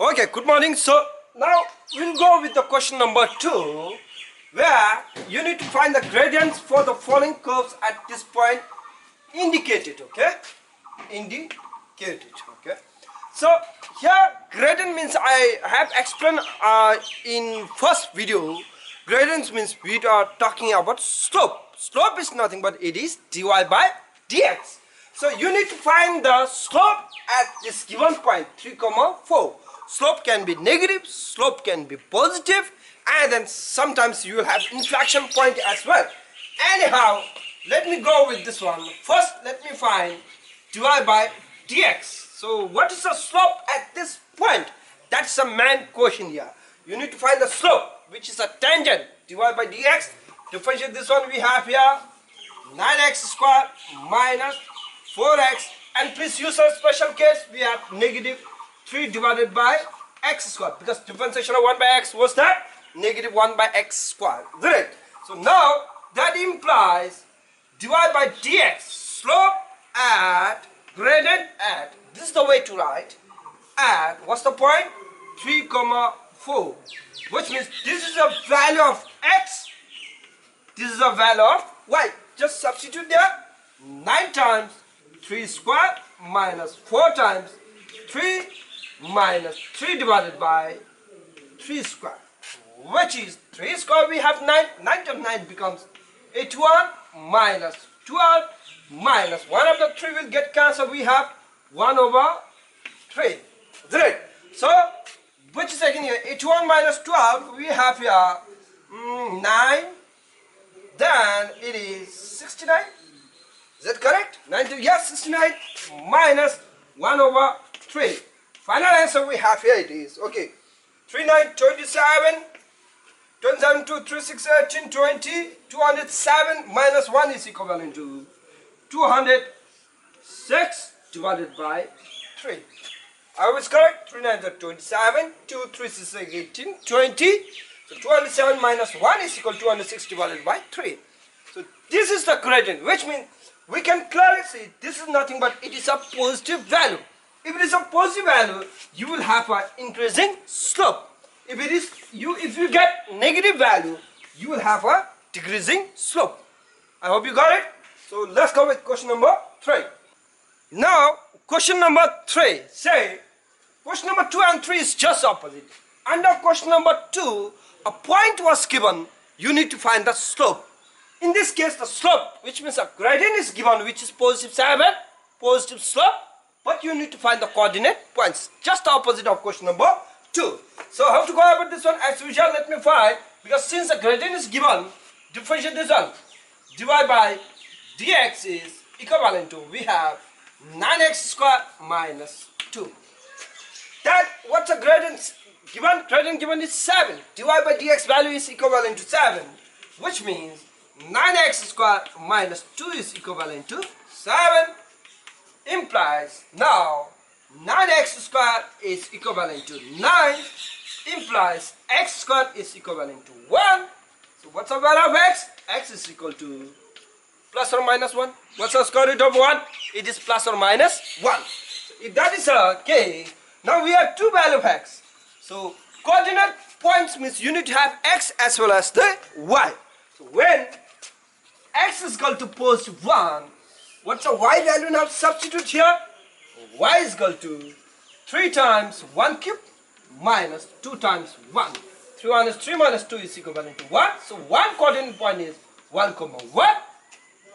Okay, good morning. So now we'll go with the question number 2, where you need to find the gradients for the following curves at this point indicated. Okay, indicated. Okay, so here gradient means I have explained in first video. Gradients means we are talking about slope. Slope is nothing but it is dy by dx. So you need to find the slope at this given point 3, 4. Slope can be negative, slope can be positive, and then sometimes you will have inflection point as well. Anyhow, let me go with this one. First, let me find dy by dx. So what is the slope at this point? That's the main question here. You need to find the slope, which is a tangent, dy by dx. Differentiate this one, we have here 9x squared minus 4x, and please use a special case, we have negative 3 divided by x squared, because differentiation of 1 by x was that negative 1 by x squared. Right. So now that implies dy by dx, slope at gradient at, this is the way to write, at, what's the point? 3, 4, which means this is a value of x, this is a value of y. Just substitute there, 9 times 3 squared minus 4 times 3 minus 3 divided by 3 squared, which is 3 squared, we have 9, 9 times 9 becomes 81 minus 12 minus 1 of the 3 will get cancelled, we have 1 over 3. Right. So, which is again here, 81 minus 12, we have here 9, then it is 69. Is that correct? 90, yes, 69 minus 1 over 3. Final answer we have here it is. Okay. 3, 9, 27. 27, 2, 3, 6, 18, 20. 207 minus 1 is equivalent to 206 divided by 3. I was correct. 3, 9, 27. 2, 3, 6, 18, 20. So 207 minus 1 is equal to 206 divided by 3. So this is the gradient, which means we can clearly see this is nothing but it is a positive value. If it is a positive value, you will have an increasing slope. If you get negative value, you will have a decreasing slope. I hope you got it. So let's go with question number 3. Now, question number 3. Say, question number 2 and 3 is just opposite. Under question number 2, a point was given. You need to find the slope. In this case, the slope, which means a gradient is given, which is positive 7, positive slope, but you need to find the coordinate points, just the opposite of question number 2. So how to go about this one? As usual, let me find, because since the gradient is given, differentiate this one. dy by dx is equivalent to, we have 9x squared minus 2. That, what's the gradient given? Gradient given is 7. dy by dx value is equivalent to 7, which means 9x squared minus 2 is equivalent to 7, implies now 9x squared is equivalent to 9, implies x squared is equivalent to 1. So what's the value of x? X is equal to plus or minus 1. What's the square root of 1? It is plus or minus 1. So if that is the case, now we have two values of x. So coordinate points means you need to have x as well as the y. So when x is equal to positive 1, what's the y value now? Substitute here. Y is equal to 3 times 1 cube minus 2 times 1. 3 minus 3 minus 2 is equivalent to 1. So one coordinate point is 1, 1.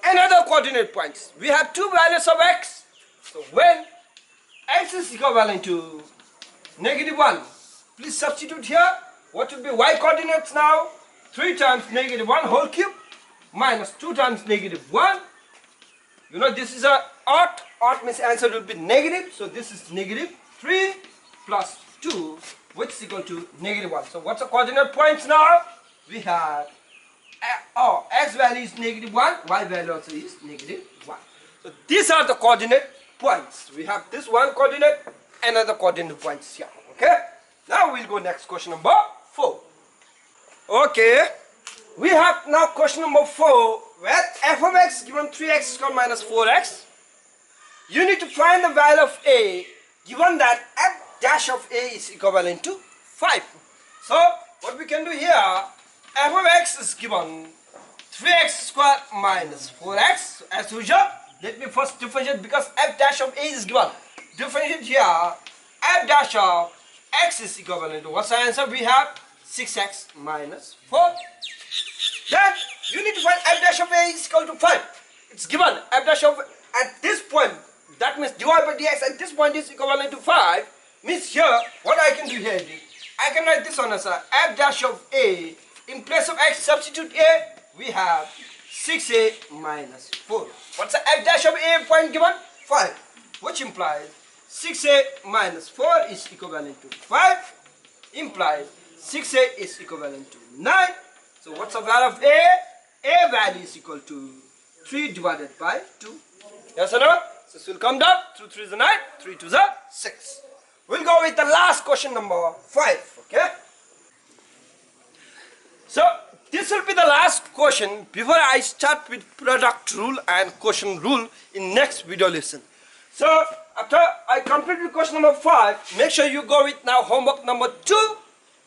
Another coordinate points. We have two values of x. So when x is equivalent to negative 1, please substitute here. What will be y coordinates now? 3 times negative 1 whole cube minus 2 times negative 1. You know this is a odd. Odd means answer will be negative. So this is negative 3 plus 2, which is equal to negative 1. So what's the coordinate points now? We have x value is negative 1, y value also is negative 1. So these are the coordinate points. We have this one coordinate, another coordinate points here. Okay. Now we'll go next question number 4. Okay. We have now question number 4, where f of x given 3x squared minus 4x. You need to find the value of a given that f dash of a is equivalent to 5. So what we can do here, f of x is given 3x square minus 4x. So as usual, let me first differentiate because f dash of a is given. Differentiate here, f dash of x is equivalent to, what's the answer? We have 6x minus 4. Then you need to find f dash of a is equal to 5. It's given f dash of at this point, that means dy by dx at this point is equivalent to 5. Means here, what I can do here is, I can write this one as a f dash of a, in place of x substitute a, we have 6a minus 4. What's the f dash of a point given? 5. Which implies 6a minus 4 is equivalent to 5. Implies 6a is equivalent to 9. So what's the value of a? A value is equal to 3 divided by 2. Yes or no? So this will come down. 2 3 is 9, 3 2 is 6. We'll go with the last question number 5. Okay? So this will be the last question before I start with product rule and quotient rule in next video lesson. So after I complete with question number 5, make sure you go with now homework number 2,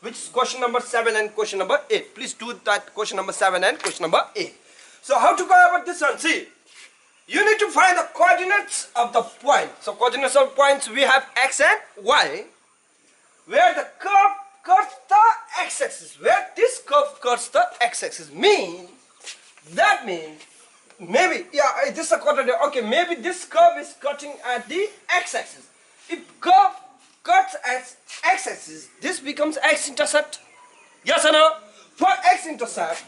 which is question number 7 and question number 8. Please do that question number 7 and question number 8. So how to go about this one? See, you need to find the coordinates of the point. So coordinates of points, we have x and y, where the curve cuts the x-axis. Where this curve cuts the x-axis that means maybe, yeah, this is a coordinate. Okay, maybe this curve is cutting at the x-axis. If curve cuts at x-axis, this becomes x-intercept. Yes or no? For x-intercept,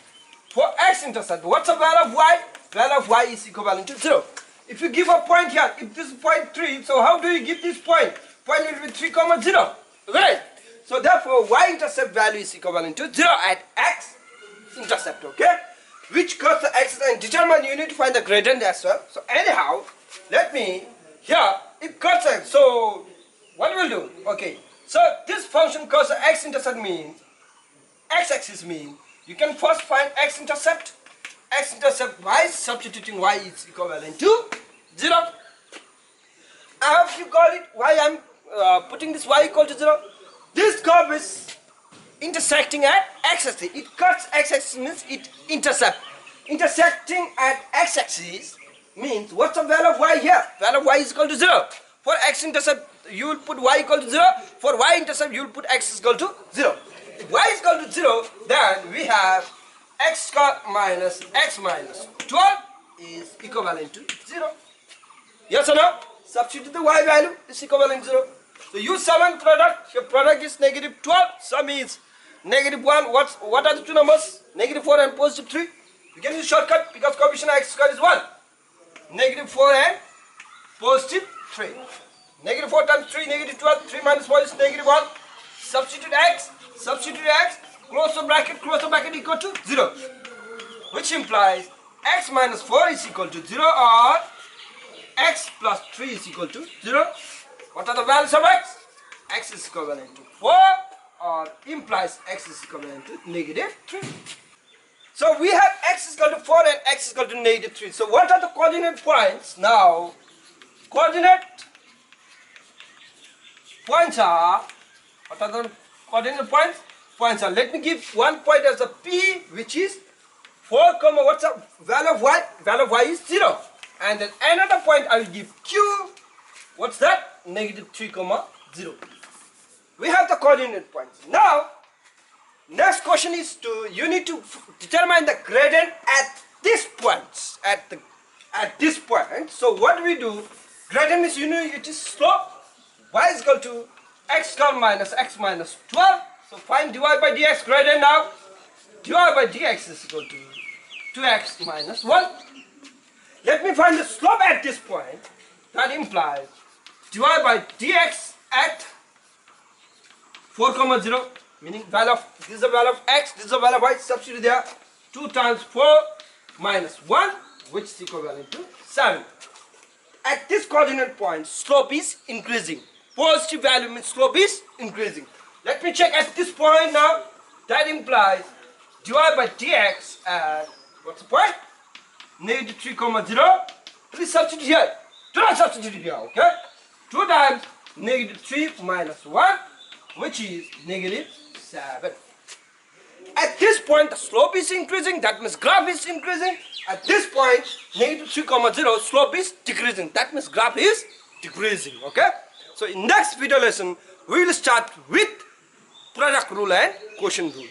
what's the value of y? Value of y is equivalent to 0. If you give a point here, if this is point 3, so how do you give this point? Point will be 3, 0. Right? So therefore, y-intercept value is equivalent to 0 at x-intercept, okay? Which cuts the axis and determine, you need to find the gradient as well. So anyhow, let me, here, it cuts x. So what we'll do? Okay, so this function cuts the x-intercept means, x-axis means, you can first find x-intercept. X-intercept y, substituting y is equivalent to 0. I hope you got it. Why I'm putting this y equal to 0. This curve is intersecting at x-axis. It cuts x-axis means it intercepts. Intersecting at x-axis means what's the value of y here? Value of y is equal to 0. For x-intercept, you will put y equal to 0. For y-intercept, you will put x is equal to 0. If y is equal to 0, then we have x square minus x minus 12 is equivalent to 0. Yes or no? Substitute the y value is equivalent to 0. So use sum and product. Your product is negative 12. Sum is negative 1. What are the two numbers? Negative 4 and positive 3. You can use shortcut because coefficient of x square is 1. Negative 4 and positive 3. Negative 4 times 3, negative 12. 3 minus 4 is negative 1. Substitute x. Close the bracket equal to 0. Which implies x minus 4 is equal to 0 or x plus 3 is equal to 0. What are the values of x? X is equivalent to 4 or implies x is equivalent to negative 3. So we have x is equal to 4 and x is equal to negative 3. So what are the coordinate points? Now, coordinate points are, what are the coordinate points? Points are, let me give one point as a P, which is 4, what's the value of y? Value of y is 0. And then another point I will give Q, what's that? Negative 3, 0. We have the coordinate points. Now, next question is you need to determine the gradient at this point. At this point. So what do we do? Gradient is, it is slope. Y is equal to x square minus x minus 12. So find dy by dx gradient now. Dy by dx is equal to 2x minus 1. Let me find the slope at this point. That implies dy by dx at 4, 0, meaning value of, this is the value of x, this is the value of y, substitute there. 2 times 4 minus 1, which is equivalent to 7. At this coordinate point, slope is increasing. Positive value means slope is increasing. Let me check at this point now. That implies dy by dx at, what's the point? Negative 3, 0. Please substitute here. Do not substitute here, okay? 2 times negative 3 minus 1, which is negative 7. At this point, the slope is increasing, that means graph is increasing. At this point, negative 3 comma 0, slope is decreasing, that means graph is decreasing. Okay? So in next video lesson, we will start with product rule and quotient rule.